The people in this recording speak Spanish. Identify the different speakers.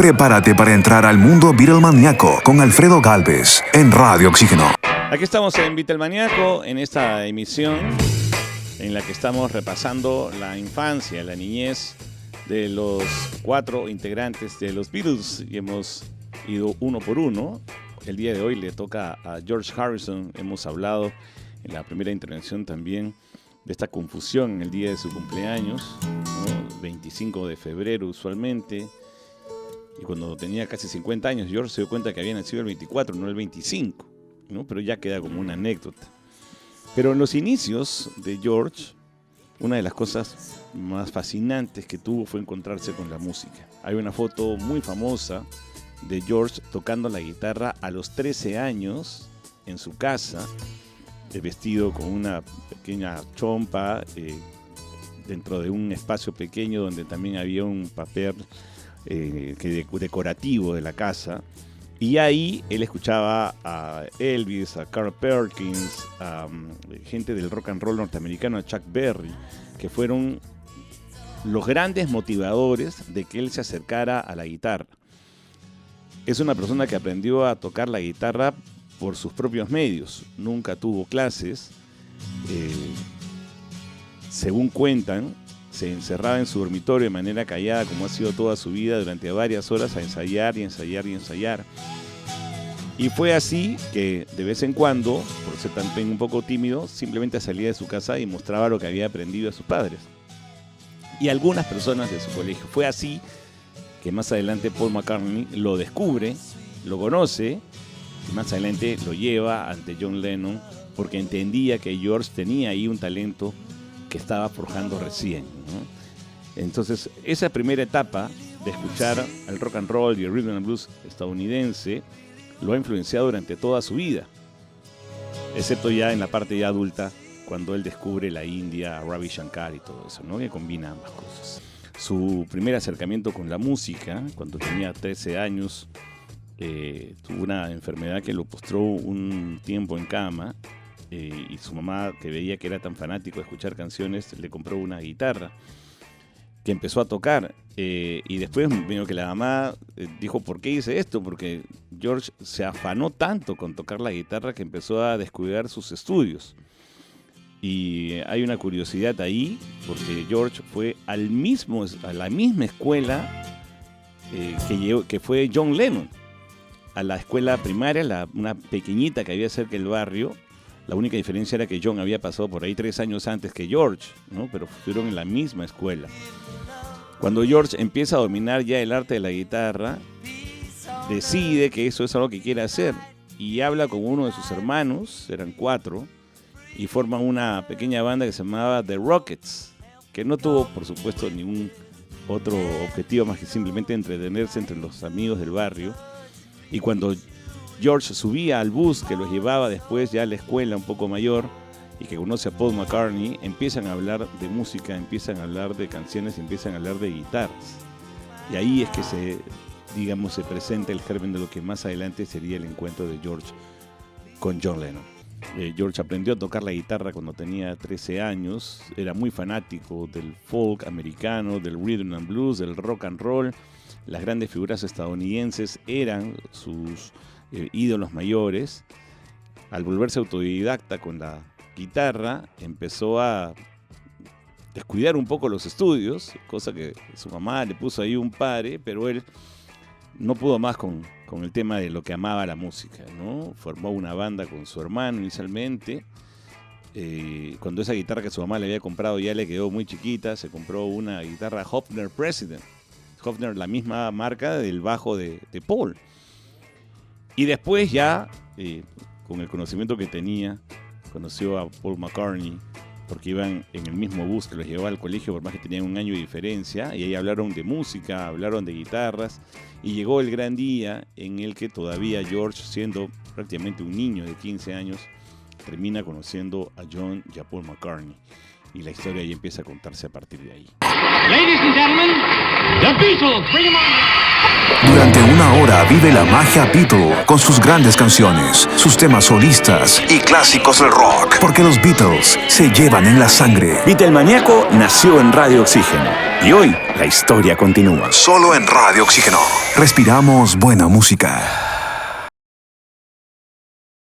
Speaker 1: Prepárate para entrar al mundo Beatlemaníaco con Alfredo Gálvez en Radio Oxígeno.
Speaker 2: Aquí estamos en Beatlemaníaco, en esta emisión en la que estamos repasando la infancia, la niñez de los 4 integrantes de los Beatles, y hemos ido uno por uno. El día de hoy le toca a George Harrison. Hemos hablado en la primera intervención también de esta confusión en el día de su cumpleaños, ¿no? 25 de febrero usualmente, y cuando tenía casi 50 años George se dio cuenta que había nacido el 24, no el 25, ¿no? Pero ya queda como una anécdota. Pero en los inicios de George, una de las cosas más fascinantes que tuvo fue encontrarse con la música. Hay una foto muy famosa de George tocando la guitarra a los 13 años en su casa, vestido con una pequeña chompa, dentro de un espacio pequeño donde también había un papel decorativo de la casa. Y ahí él escuchaba a Elvis, a Carl Perkins, a gente del rock and roll norteamericano, a Chuck Berry, que fueron los grandes motivadores de que él se acercara a la guitarra. Es una persona que aprendió a tocar la guitarra por sus propios medios, nunca tuvo clases. Según cuentan, se encerraba en su dormitorio de manera callada, como ha sido toda su vida, durante varias horas a ensayar y ensayar y ensayar. Y fue así que de vez en cuando, por ser también un poco tímido, simplemente salía de su casa y mostraba lo que había aprendido a sus padres y algunas personas de su colegio. Fue así que más adelante Paul McCartney lo descubre, lo conoce, y más adelante lo lleva ante John Lennon, porque entendía que George tenía ahí un talento que estaba forjando recién, ¿no? Entonces, esa primera etapa de escuchar el rock and roll y el rhythm and blues estadounidense lo ha influenciado durante toda su vida, excepto ya en la parte ya adulta, cuando él descubre la India, Ravi Shankar y todo eso, ¿no? Que combina ambas cosas. Su primer acercamiento con la música, cuando tenía 13 años, tuvo una enfermedad que lo postró un tiempo en cama, y su mamá, que veía que era tan fanático de escuchar canciones, le compró una guitarra que empezó a tocar, y después vino que la mamá dijo: ¿por qué hice esto? Porque George se afanó tanto con tocar la guitarra que empezó a descuidar sus estudios. Y hay una curiosidad ahí, porque George fue a la misma escuela que fue John Lennon, a la escuela primaria, una pequeñita que había cerca del barrio. La única diferencia era que John había pasado por ahí 3 años antes que George, ¿no? Pero estuvieron en la misma escuela. Cuando George empieza a dominar ya el arte de la guitarra, decide que eso es algo que quiere hacer y habla con uno de sus hermanos, eran 4, y forman una pequeña banda que se llamaba The Rockets, que no tuvo, por supuesto, ningún otro objetivo más que simplemente entretenerse entre los amigos del barrio. Y cuando George subía al bus que los llevaba después ya a la escuela un poco mayor y que conoce a Paul McCartney, empiezan a hablar de música, empiezan a hablar de canciones, empiezan a hablar de guitarras. Y ahí es que se presenta el germen de lo que más adelante sería el encuentro de George con John Lennon. George aprendió a tocar la guitarra cuando tenía 13 años, era muy fanático del folk americano, del rhythm and blues, del rock and roll. Las grandes figuras estadounidenses eran sus ídolos mayores. Al volverse autodidacta con la guitarra, empezó a descuidar un poco los estudios, cosa que su mamá le puso ahí un pare, pero él no pudo más con el tema de lo que amaba la música, ¿no? Formó una banda con su hermano inicialmente. Cuando esa guitarra que su mamá le había comprado ya le quedó muy chiquita, se compró una guitarra Hofner President. Hofner, la misma marca del bajo de Paul. Y después ya, con el conocimiento que tenía, conoció a Paul McCartney, porque iban en el mismo bus que los llevaba al colegio, por más que tenían un año de diferencia, y ahí hablaron de música, hablaron de guitarras, y llegó el gran día en el que todavía George, siendo prácticamente un niño de 15 años, termina conociendo a John y a Paul McCartney, y la historia ahí empieza a contarse a partir de ahí.
Speaker 3: Ladies and gentlemen, the Beatles, bring them on!
Speaker 1: Durante una hora vive la magia Beatle con sus grandes canciones, sus temas solistas y clásicos del rock. Porque los Beatles se llevan en la sangre.
Speaker 3: Beatlemaníaco nació en Radio Oxígeno y hoy la historia continúa.
Speaker 1: Solo en Radio Oxígeno. Respiramos buena música.